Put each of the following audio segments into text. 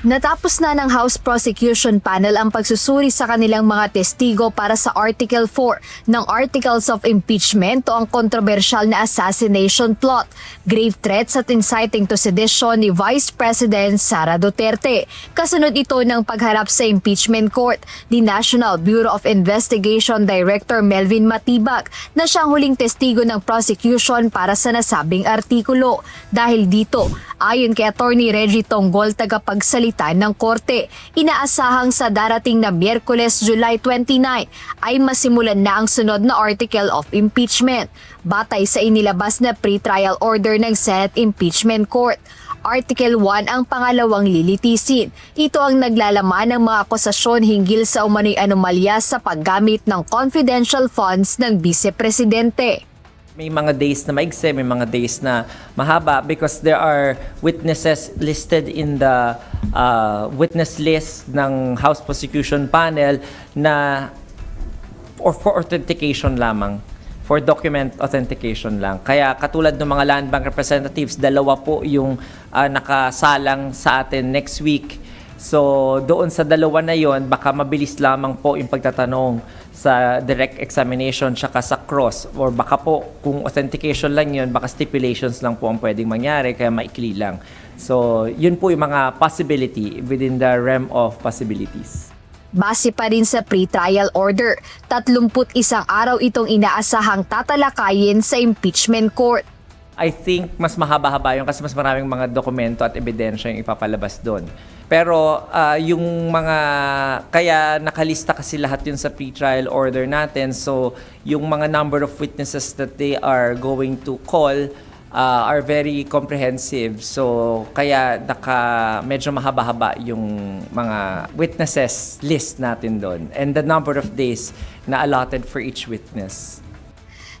Natapos na ng House Prosecution Panel ang pagsusuri sa kanilang mga testigo para sa Article 4 ng Articles of Impeachment o ang kontrobersyal na assassination plot, grave threats at inciting to sedition ni Vice President Sara Duterte. Kasunod ito ng pagharap sa impeachment court ni National Bureau of Investigation Director Melvin Matibag na siyang huling testigo ng prosecution para sa nasabing artikulo. Dahil dito, ayon kay Attorney Reggie Tonggol, tagapagsalita ng korte, inaasahang sa darating na Miyerkules, July 29 ay masimulan na ang sunod na article of impeachment batay sa inilabas na pre-trial order ng Senate Impeachment Court. Article 1 ang pangalawang lilitisin. Ito ang naglalaman ng mga akusasyon hinggil sa umano'y anomalya sa paggamit ng confidential funds ng Vice-Presidente. May mga days na maigse, may mga days na mahaba because there are witnesses listed in the witness list ng House Prosecution Panel na for authentication lamang, for document authentication lang. Kaya katulad ng mga land bank representatives, dalawa po yung nakasalang sa atin next week. So doon sa dalawa na yon, baka mabilis lamang po yung pagtatanong sa direct examination tsaka sa cross, or baka po kung authentication lang yun, baka stipulations lang po ang pwedeng mangyari, kaya maikli lang. So yun po yung mga possibility within the realm of possibilities. Base pa rin sa pre-trial order, 31 araw itong inaasahang tatalakayin sa impeachment court. I think mas mahaba-haba yun kasi mas maraming mga dokumento at ebidensya yung ipapalabas doon. Pero yung mga, kaya nakalista kasi lahat yun sa pre-trial order natin. So yung mga number of witnesses that they are going to call are very comprehensive. So kaya medyo mahaba-haba yung mga witnesses list natin doon. And the number of days na allotted for each witness.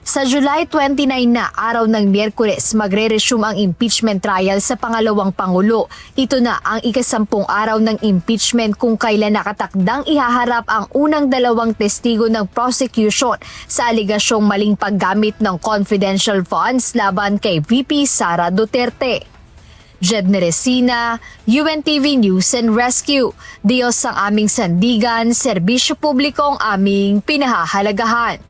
Sa July 29 na araw ng Miyerkules, magre-resume ang impeachment trial sa pangalawang Pangulo. Ito na ang ika-10 araw ng impeachment kung kailan nakatakdang ihaharap ang unang dalawang testigo ng prosecution sa aligasyong maling paggamit ng confidential funds laban kay VP Sara Duterte. Jed Neresina, UNTV News and Rescue. Diyos ang aming sandigan, serbisyo publiko ang aming pinahahalagahan.